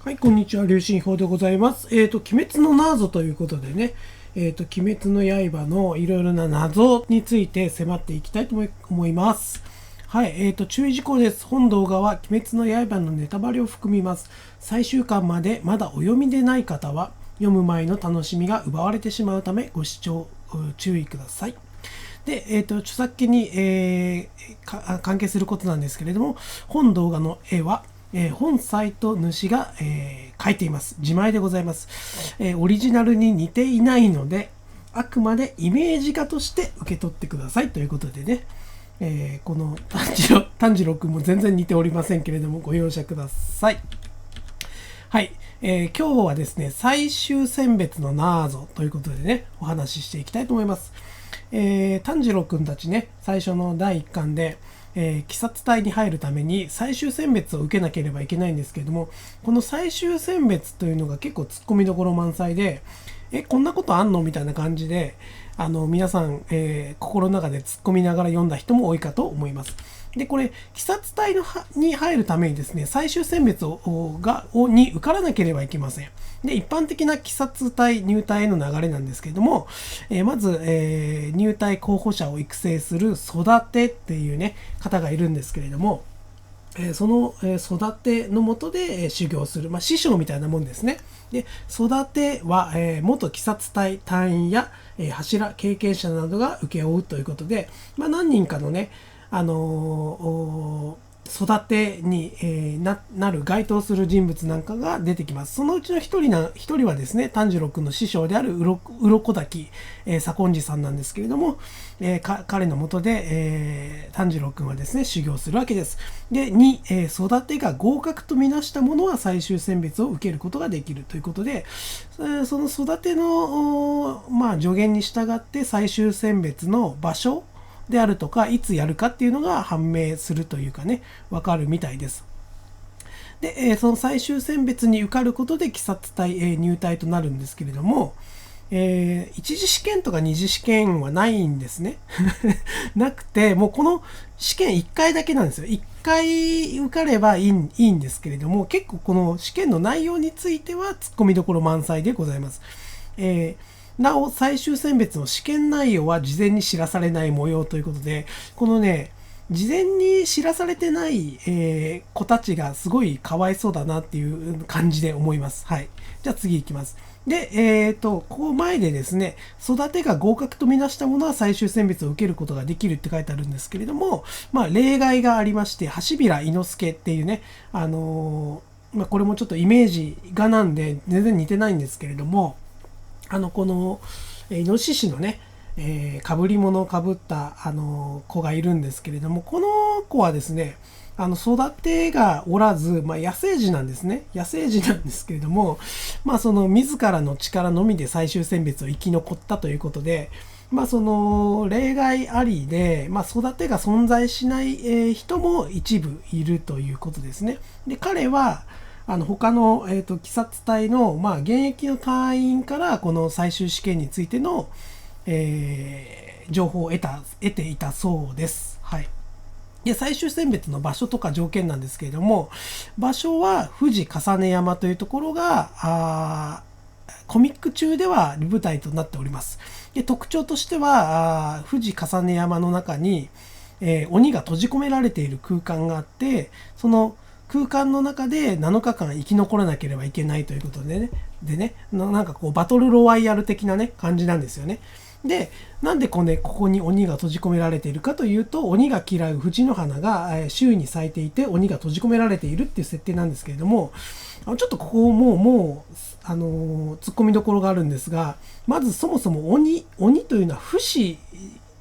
はい、こんにちは、龍神砲でございます。鬼滅のナーゾということでね、鬼滅の刃のいろいろな謎について迫っていきたいと思います。はい、注意事項です。本動画は鬼滅の刃のネタバレを含みます。最終巻までまだお読みでない方は、読む前の楽しみが奪われてしまうため、ご視聴注意ください。で、著作権に、関係することなんですけれども、本動画の絵は、本サイト主が、書いています。自前でございます、オリジナルに似ていないので、あくまでイメージ画として受け取ってくださいということでね、この炭治郎くんも全然似ておりませんけれども、ご容赦ください。はい、今日はですね、最終選別のナーゾということでね、お話ししていきたいと思います。炭治郎くんたちね、最初の第1巻で、鬼殺隊に入るために最終選別を受けなければいけないんですけれども、この最終選別というのが結構ツッコミどころ満載で、こんなことあんのみたいな感じで、皆さん、心の中で突っ込みながら読んだ人も多いかと思います。で、これ、鬼殺隊に入るためにですね、最終選別に受からなければいけません。で、一般的な鬼殺隊入隊への流れなんですけれども、まず、入隊候補者を育成する育てっていうね、方がいるんですけれども、その育てのもとで修行する、師匠みたいなもんですね。で、育ては元鬼殺隊隊員や柱経験者などが請け負うということで、何人かのね、育てに、なる該当する人物なんかが出てきます。そのうちの一人はですね、炭治郎くんの師匠である鱗滝左近次さんなんですけれども、彼の下で、炭治郎くんはですね、修行するわけです。で、育てが合格とみなしたものは最終選別を受けることができるということで、その育ての、助言に従って最終選別の場所であるとか、いつやるかっていうのが判明するというかね、わかるみたいです。で、その最終選別に受かることで鬼殺隊、入隊となるんですけれども、一次試験とか二次試験はないんですね。なくて、もうこの試験1回だけなんですよ。1回受かればいいんですけれども、結構この試験の内容については突っ込みどころ満載でございます。なお、最終選別の試験内容は事前に知らされない模様ということで、このね、事前に知らされてない、子たちがすごいかわいそうだなっていう感じで思います。はい。じゃあ次行きます。で、ここ前でですね、育てが合格とみなしたものは最終選別を受けることができるって書いてあるんですけれども、例外がありまして、橋平伊之助っていうね、これもちょっとイメージがなんで全然似てないんですけれども、この、イノシシのね、被り物をかぶった、子がいるんですけれども、この子はですね、育てがおらず、野生児なんですね。野生児なんですけれども、その自らの力のみで最終選別を生き残ったということで、その例外ありで、育てが存在しない、人も一部いるということですね。で、彼は、他の、鬼殺隊の、現役の隊員からこの最終試験についての、情報を得ていたそうです。はい。で、最終選別の場所とか条件なんですけれども、場所は富士重ね山というところが、コミック中では舞台となっております。で、特徴としては、富士重ね山の中に、鬼が閉じ込められている空間があって、その空間の中で7日間生き残らなければいけないということでね、なんかこうバトルロワイヤル的なね、感じなんですよね。で、なんでここに鬼が閉じ込められているかというと、鬼が嫌う藤の花が周囲に咲いていて、鬼が閉じ込められているっていう設定なんですけれども、ちょっとここもう、突っ込みどころがあるんですが、まずそもそも鬼というのは不死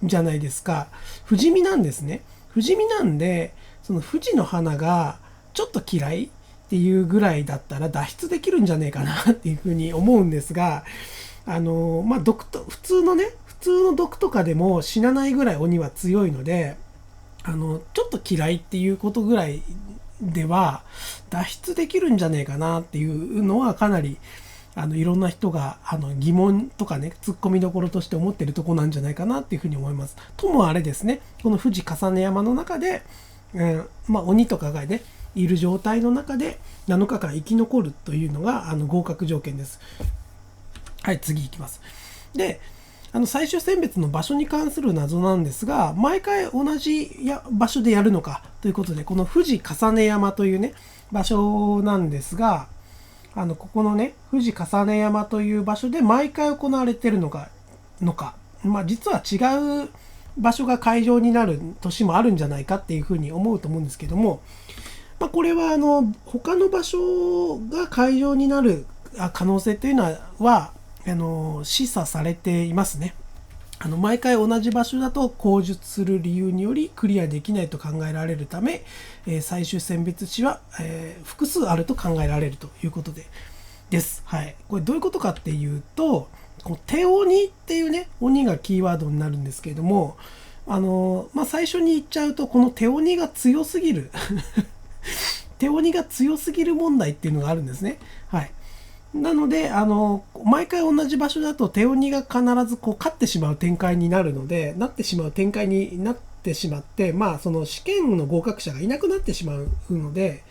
じゃないですか。不死身なんですね。不死身なんで、その藤の花がちょっと嫌いっていうぐらいだったら脱出できるんじゃねえかなっていうふうに思うんですが、普通の毒とかでも死なないぐらい鬼は強いので、ちょっと嫌いっていうことぐらいでは脱出できるんじゃねえかなっていうのはかなりいろんな人が疑問とかね、突っ込みどころとして思ってるとこなんじゃないかなっていうふうに思います。ともあれですね、この富士重ね山の中で、鬼とかがね、いる状態の中で7日間生き残るというのが合格条件です。はい、次いきます。で、最終選別の場所に関する謎なんですが、毎回同じ場所でやるのかということで、この富士重山というね、場所なんですが、ここのね、富士重山という場所で毎回行われているのか、実は違う場所が会場になる年もあるんじゃないかっていうふうに思うと思うんですけども、これは他の場所が会場になる可能性というのは示唆されていますね。毎回同じ場所だと口述する理由によりクリアできないと考えられるため、最終選別地は、複数あると考えられるということです。はい。これどういうことかっていうと、手鬼っていうね、鬼がキーワードになるんですけれども、最初に言っちゃうと、この手鬼が強すぎる手鬼が強すぎる問題っていうのがあるんですね。はい。なので、毎回同じ場所だと手鬼が必ず勝ってしまう展開になるので、なってしまってその試験の合格者がいなくなってしまうので、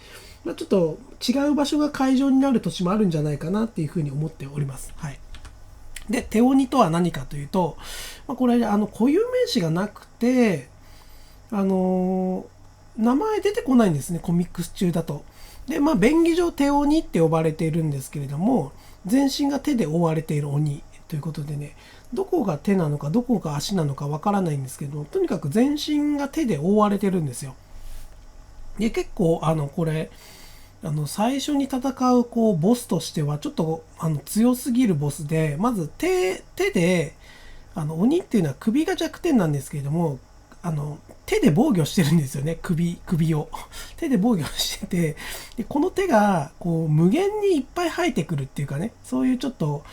ちょっと違う場所が会場になる年もあるんじゃないかなっていうふうに思っております。はい。で、手鬼とは何かというと、これ、固有名詞がなくて、名前出てこないんですね、コミックス中だと。で、便宜上手鬼って呼ばれているんですけれども、全身が手で覆われている鬼ということでね、どこが手なのかどこが足なのかわからないんですけど、とにかく全身が手で覆われてるんですよ。で、結構これ最初に戦うボスとしてはちょっと強すぎるボスで、まず手で鬼っていうのは首が弱点なんですけれども、手で防御してるんですよね。首を手で防御してて、でこの手が無限にいっぱい生えてくるっていうかね、そういうちょっと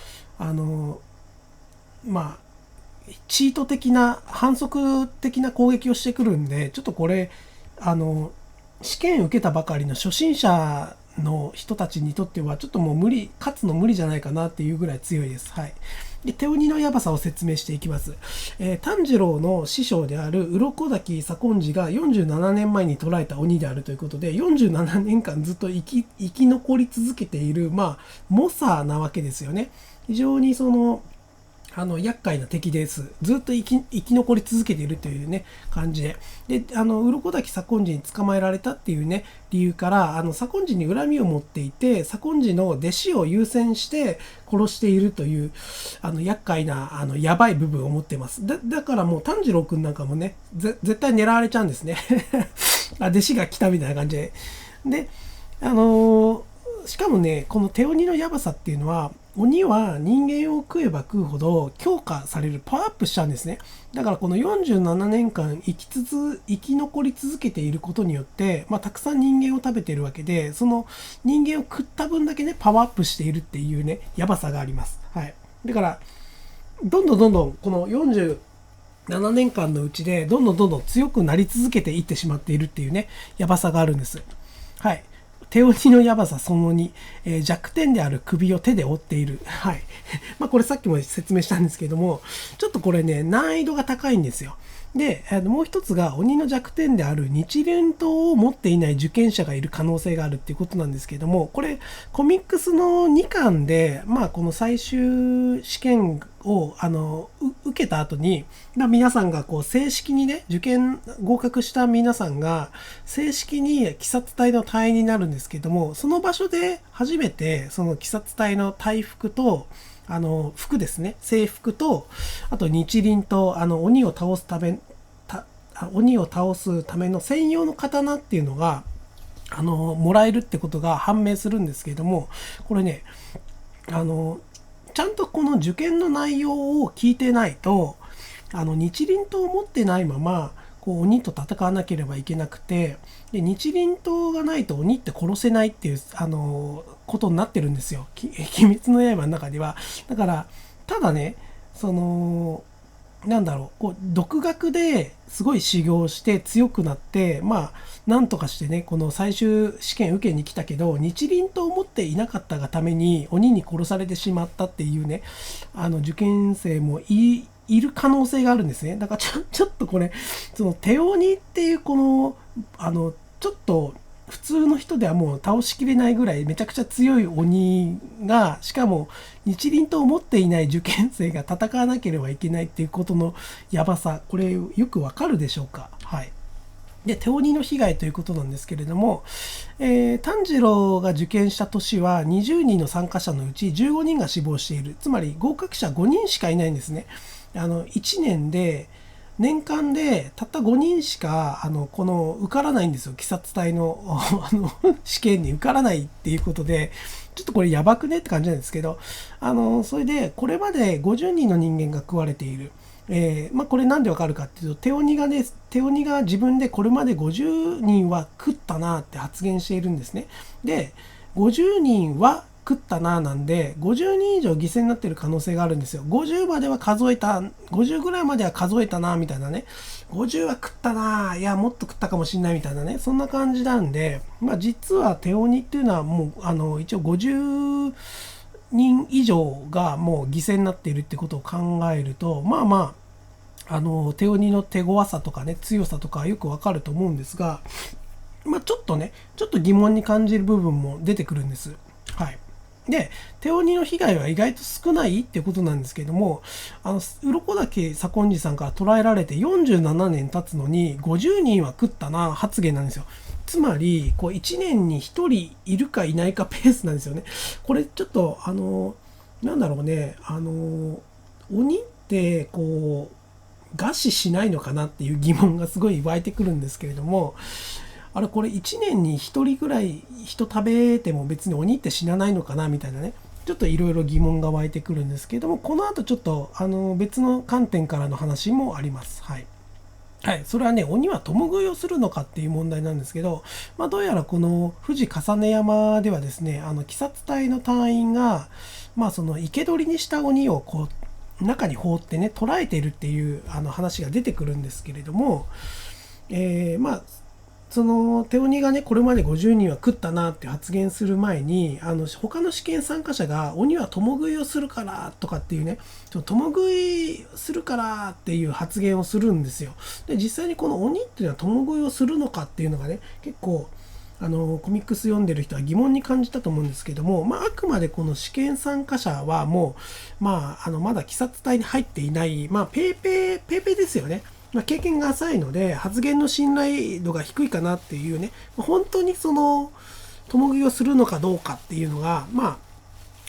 チート的な反則的な攻撃をしてくるんで、ちょっとこれ試験受けたばかりの初心者の人たちにとってはちょっともう勝つの無理じゃないかなっていうぐらい強いです。はい。で、手鬼のやばさを説明していきます。炭治郎の師匠である鱗滝左近次が47年前に捕らえた鬼であるということで、47年間ずっと生き残り続けている、猛者なわけですよね。非常に厄介な敵です。ずっと生き残り続けているというね、感じで。で、鱗滝左近次に捕まえられたっていうね、理由から、左近次に恨みを持っていて、左近次の弟子を優先して殺しているという、厄介な、やばい部分を持っています。だからもう炭治郎くんなんかもね、絶対狙われちゃうんですね。弟子が来たみたいな感じで。で、しかもね、この手鬼のやばさっていうのは、鬼は人間を食えば食うほど強化される、パワーアップしちゃうんですね。だからこの47年間生き残り続けていることによって、たくさん人間を食べているわけで、その人間を食った分だけね、パワーアップしているっていうね、やばさがあります。はい。だから、どんどんこの47年間のうちで、どんどん強くなり続けていってしまっているっていうね、やばさがあるんです。はい。手鬼のやばさその2、弱点である首を手で折っている。はい。これさっきも説明したんですけども、ちょっとこれね、難易度が高いんですよ。で、もう一つが鬼の弱点である日輪刀を持っていない受験者がいる可能性があるっていうことなんですけども、これコミックスの2巻で、この最終試験を受けた後に、皆さんが正式にね、受験合格した皆さんが正式に鬼殺隊の隊員になるんですけども、その場所で初めてその鬼殺隊の隊服と服ですね。制服と、あと日輪と、鬼を倒すための専用の刀っていうのが、もらえるってことが判明するんですけれども、これね、ちゃんとこの受験の内容を聞いてないと、日輪刀を持ってないまま、鬼と戦わなければいけなくて、で日輪刀がないと鬼って殺せないっていうことになってるんですよ。鬼滅の刃の中では。だからただね、独学ですごい修行して強くなって、なんとかしてね、この最終試験受けに来たけど、日輪刀を持っていなかったがために鬼に殺されてしまったっていうね、受験生もいる可能性があるんですね。だからちょっとこれ、その手鬼っていうちょっと普通の人ではもう倒しきれないぐらいめちゃくちゃ強い鬼が、しかも日輪刀を持っていない受験生が戦わなければいけないっていうことのやばさ、これよくわかるでしょうか。はい。で、手鬼の被害ということなんですけれども、炭治郎が受験した年は20人の参加者のうち15人が死亡している。つまり合格者5人しかいないんですね。1年で、年間でたった5人しかこの受からないんですよ。鬼殺隊の試験に受からないっていうことで、ちょっとこれやばくねって感じなんですけど、それでこれまで50人の人間が食われている。これなんでわかるかっていうと、手鬼が自分でこれまで50人は食ったなって発言しているんですね。で、50人は食ったななんで、50人以上犠牲になっている可能性があるんですよ。50までは数えた、50ぐらいまでは数えたなみたいなね。50は食ったな、いや、もっと食ったかもしんないみたいなね。そんな感じなんで、実は手鬼っていうのはもう、一応50人以上がもう犠牲になっているってことを考えると、手鬼の手強さとかね、強さとかよくわかると思うんですが、ちょっと疑問に感じる部分も出てくるんです。はい。で、手鬼の被害は意外と少ないっていうことなんですけども、鱗岳左近次さんから捉えられて47年経つのに、50人は食ったな発言なんですよ。つまり、1年に1人いるかいないかペースなんですよね。これちょっと、なんだろうね、鬼って、餓死しないのかなっていう疑問がすごい湧いてくるんですけれども、これ1年に1人ぐらい人食べても別に鬼って死なないのかなみたいなね、ちょっといろいろ疑問が湧いてくるんですけれども、この後ちょっと別の観点からの話もあります。はい。はい、それはね、鬼は共食いをするのかっていう問題なんですけど、どうやらこの富士重ね山ではですね、鬼殺隊の隊員が、その生け捕りにした鬼を中に放ってね、捕らえているっていう話が出てくるんですけれども、その手鬼がね、これまで50人は食ったなって発言する前に、他の試験参加者が鬼は共食いをするからとかっていうね、共食いするからっていう発言をするんですよ。で、実際にこの鬼っていうのは共食いをするのかっていうのがね、結構、コミックス読んでる人は疑問に感じたと思うんですけども、あくまでこの試験参加者はもう、まだ鬼殺隊に入っていない、ペーペーですよね。経験が浅いので発言の信頼度が低いかなっていうね、本当にその共食いをするのかどうかっていうのが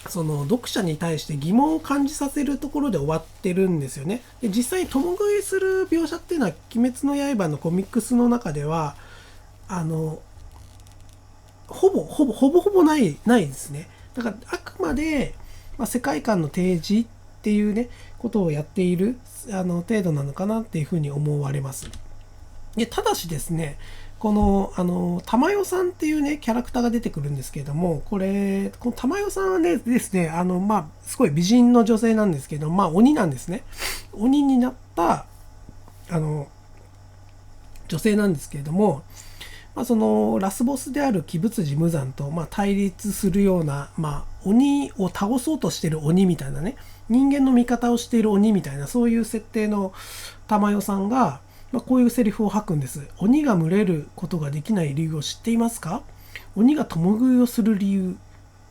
その読者に対して疑問を感じさせるところで終わってるんですよね。で、実際に共食いする描写っていうのは鬼滅の刃のコミックスの中ではほぼないですね。だからあくまで、世界観の提示っていうねことをやっている程度なのかなっていうふうに思われます。で、ただしですね、この玉代さんっていうねキャラクターが出てくるんですけれども、この玉代さんはねですね、すごい美人の女性なんですけど、鬼なんですね。鬼になった女性なんですけれども、そのラスボスである鬼仏寺無惨と対立するような、鬼を倒そうとしている鬼みたいなね、人間の味方をしている鬼みたいな、そういう設定の玉代さんが、こういうセリフを吐くんです。鬼が群れることができない理由を知っていますか？鬼が共食いをする理由。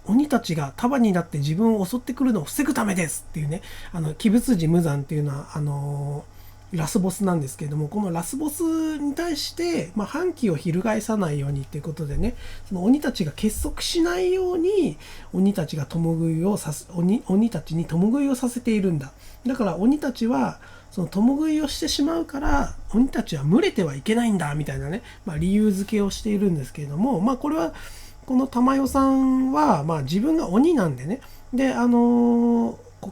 鬼たちが束になって自分を襲ってくるのを防ぐためですっていうね、鬼仏寺無惨っていうのは、ラスボスなんですけれども、このラスボスに対して、反旗を翻さないようにっていうことでね、その鬼たちが結束しないように、鬼たちに共食いをさせているんだ。だから鬼たちは、その共食いをしてしまうから、鬼たちは群れてはいけないんだ、みたいなね、理由付けをしているんですけれども、これは、この玉代さんは、自分が鬼なんでね、で、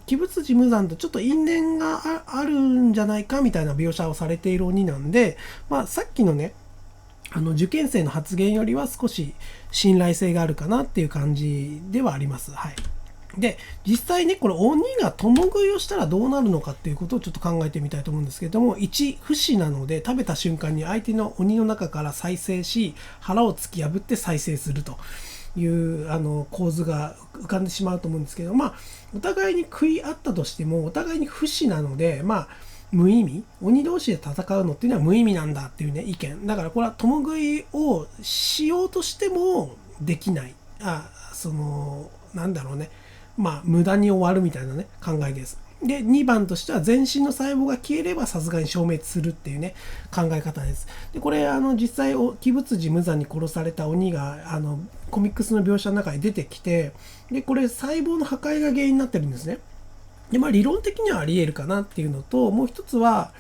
鬼仏寺無惨とちょっと因縁があるんじゃないかみたいな描写をされている鬼なんで、さっきのね、受験生の発言よりは少し信頼性があるかなっていう感じではあります。はい。で、実際ね、これ鬼が共食いをしたらどうなるのかっていうことをちょっと考えてみたいと思うんですけれども、1、不死なので食べた瞬間に相手の鬼の中から再生し、腹を突き破って再生するという構図が浮かんでしまうと思うんですけど、お互いに食い合ったとしてもお互いに不死なので、無意味、鬼同士で戦うのっていうのは無意味なんだっていうね意見だから、これは共食いをしようとしてもできない、なんだろうね、無駄に終わるみたいなね考えです。で2番としては全身の細胞が消えればさすがに消滅するっていうね考え方です。でこれ実際鬼仏寺無惨に殺された鬼がコミックスの描写の中に出てきて、でこれ細胞の破壊が原因になってるんですね。で理論的にはありえるかなっていうのと、もう一つは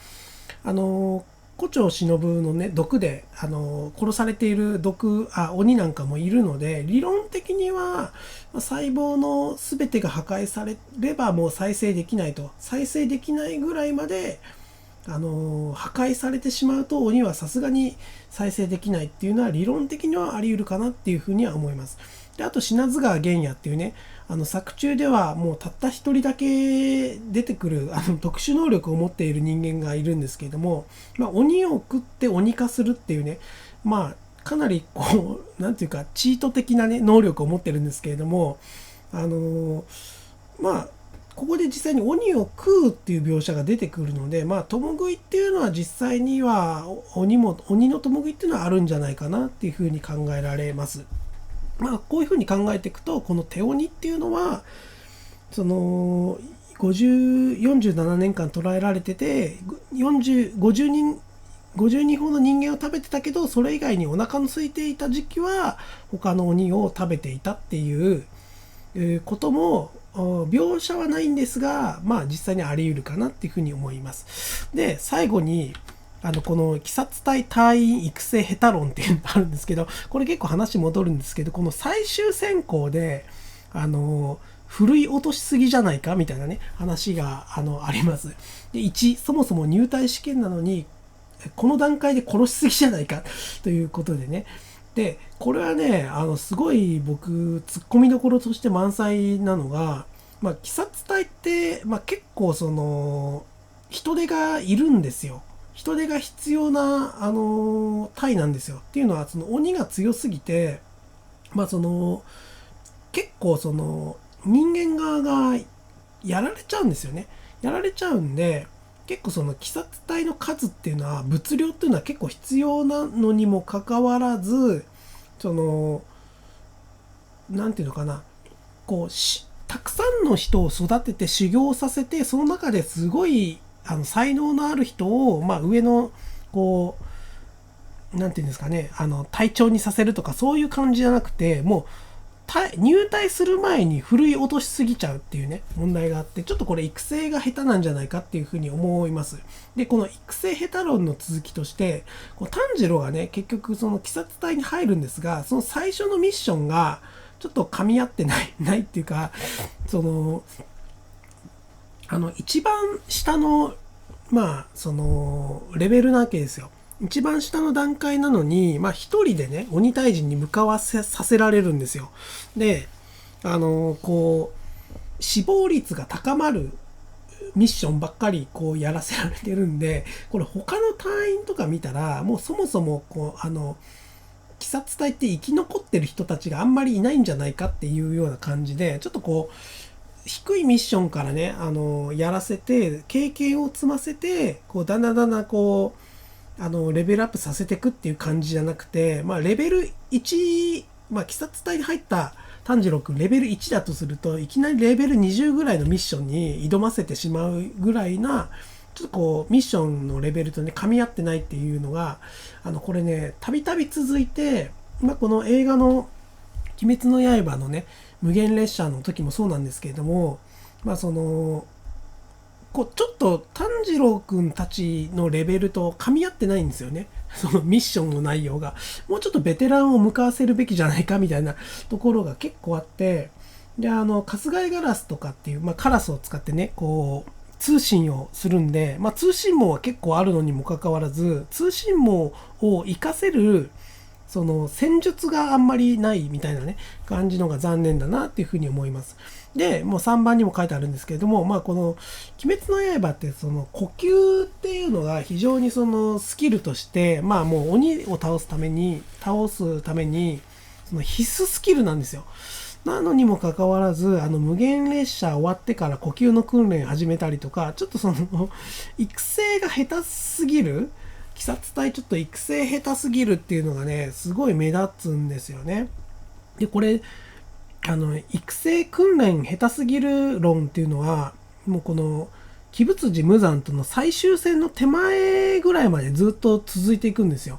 胡蝶忍のね毒で殺されている鬼なんかもいるので、理論的には細胞の全てが破壊されればもう再生できないと、再生できないぐらいまで破壊されてしまうと鬼はさすがに再生できないっていうのは理論的にはあり得るかなっていうふうには思います。であと品津川玄也っていうね作中ではもうたった一人だけ出てくる特殊能力を持っている人間がいるんですけれども、鬼を食って鬼化するっていうねかなりなんていうかチート的なね能力を持ってるんですけれども、ここで実際に鬼を食うっていう描写が出てくるので、共食いっていうのは実際には鬼の共食いっていうのはあるんじゃないかなっていうふうに考えられます。こういうふうに考えていくと、この手鬼っていうのは47年間捕らえられてて50人ほど人間を食べてたけど、それ以外にお腹の空いていた時期は他の鬼を食べていたっていうことも描写はないんですが、実際にあり得るかなっていうふうに思います。で最後にこの鬼殺隊隊員育成ヘタ論っていうのがあるんですけど、これ結構話戻るんですけど、この最終選考でふるい落としすぎじゃないかみたいなね話があります。で1、そもそも入隊試験なのにこの段階で殺しすぎじゃないかということでね。でこれはねすごい僕ツッコミどころとして満載なのが、鬼殺隊って、結構人手がいるんですよ。人手が必要な隊なんですよ。っていうのは鬼が強すぎて、結構人間側がやられちゃうんですよね。やられちゃうんで、結構鬼殺隊の数っていうのは物量っていうのは結構必要なのにもかかわらず、なんていうのかな、たくさんの人を育てて修行させて、その中ですごい才能のある人を、上のなんていうんですかね、隊長にさせるとかそういう感じじゃなくて、もう入隊する前にふるい落としすぎちゃうっていうね問題があって、ちょっとこれ育成が下手なんじゃないかっていうふうに思います。でこの育成下手論の続きとして、炭治郎がね結局鬼殺隊に入るんですが、その最初のミッションがちょっと噛み合ってないっていうか、一番下のレベルなわけですよ。一番下の段階なのに一人でね鬼退治に向かわさせられるんですよ。で死亡率が高まるミッションばっかりやらせられてるんで、これ他の隊員とか見たらもうそもそも鬼殺隊って生き残ってる人たちがあんまりいないんじゃないかっていうような感じで、ちょっと低いミッションからねやらせて経験を積ませてだんだんレベルアップさせていくっていう感じじゃなくて、レベル1、鬼殺隊に入った炭治郎くんレベル1だとすると、いきなりレベル20ぐらいのミッションに挑ませてしまうぐらいな、ちょっとミッションのレベルとね噛み合ってないっていうのがこれねたびたび続いて、この映画の鬼滅の刃のね無限列車の時もそうなんですけれども、ちょっと炭治郎くんたちのレベルと噛み合ってないんですよね。そのミッションの内容がもうちょっとベテランを向かわせるべきじゃないかみたいなところが結構あって、で春日井ガラスとかっていう、カラスを使ってね通信をするんで、通信網は結構あるのにもかかわらず、通信網を活かせる戦術があんまりないみたいなね感じのが残念だなっていうふうに思います。でもう3番にも書いてあるんですけれども、この鬼滅の刃って呼吸っていうのが非常にスキルとして、もう鬼を倒すために必須スキルなんですよ。なのにもかかわらず、無限列車終わってから呼吸の訓練始めたりとか、ちょっとその育成が下手すぎる、鬼殺隊ちょっと育成下手すぎるっていうのがね、すごい目立つんですよね。で、これ、育成訓練下手すぎる論っていうのは、もうこの、鬼舞辻無惨との最終戦の手前ぐらいまでずっと続いていくんですよ。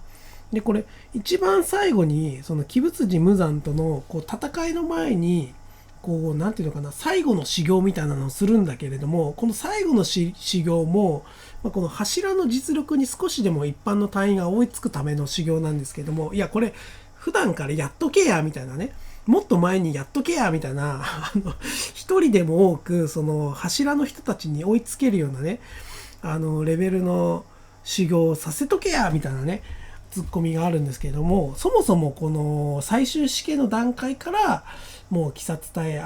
で、これ、一番最後に、その鬼舞辻無惨とのこう戦いの前に、こう、なんていうのかな、最後の修行みたいなのをするんだけれども、この最後の修行も、この柱の実力に少しでも一般の隊員が追いつくための修行なんですけども、いや、これ、普段からやっとけや、みたいなね。もっと前にやっとけや、みたいな、一人でも多く、その柱の人たちに追いつけるようなね、レベルの修行をさせとけや、みたいなね、ツッコミがあるんですけれども、そもそもこの最終試験の段階から、もう鬼殺隊、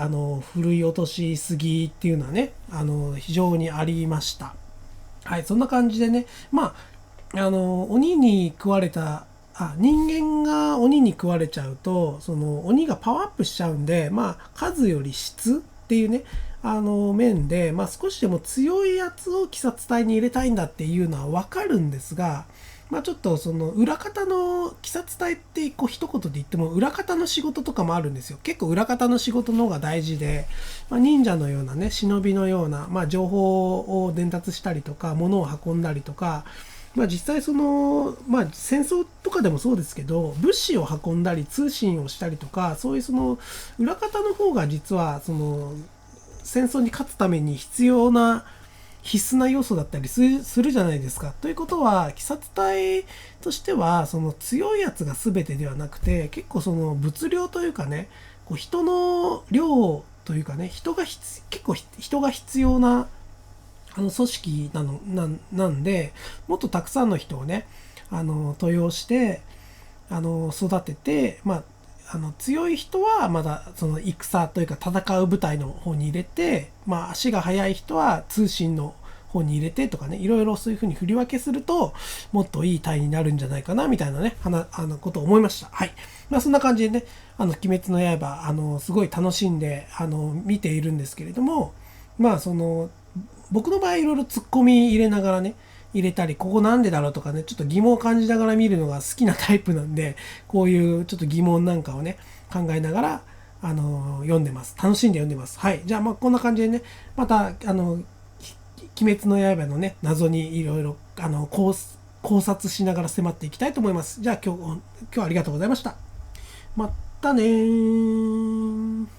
ふるい落としすぎっていうのはね、非常にありました。はい、そんな感じでね、まあ、鬼に食われた、人間が鬼に食われちゃうと、その鬼がパワーアップしちゃうんで、まあ、数より質っていうね、面で、まあ、少しでも強いやつを鬼殺隊に入れたいんだっていうのはわかるんですが、まあ、ちょっとその裏方の鬼殺隊ってこう一言で言っても裏方の仕事とかもあるんですよ。結構裏方の仕事の方が大事で、まあ、忍者のようなね、忍びのような、まあ、情報を伝達したりとか、物を運んだりとか、まあ、実際その、まあ、戦争とかでもそうですけど、物資を運んだり通信をしたりとか、そういうその裏方の方が実はその戦争に勝つために必要な必須な要素だったりするじゃないですか。ということは、鬼殺隊としては、その強いやつが全てではなくて、結構その物量というかね、こう人の量というかね、結構人が必要な組織なんで、もっとたくさんの人をね、登用して、育てて、まあ、強い人はまだその戦というか戦う部隊の方に入れて、まあ、足が速い人は通信の方に入れてとかね、いろいろそういう風に振り分けすると、もっといい隊になるんじゃないかな、みたいなね、ことを思いました。はい。まあ、そんな感じでね、鬼滅の刃、すごい楽しんで、見ているんですけれども、まあ、僕の場合いろいろツッコミ入れながらね、入れたり、ここなんでだろうとかね、ちょっと疑問を感じながら見るのが好きなタイプなんで、こういうちょっと疑問なんかをね、考えながら、読んでます。楽しんで読んでます。はい。じゃあ、まあ、こんな感じでね、また、鬼滅の刃のね、謎にいろいろ、考察しながら迫っていきたいと思います。じゃあ、今日はありがとうございました。またねー。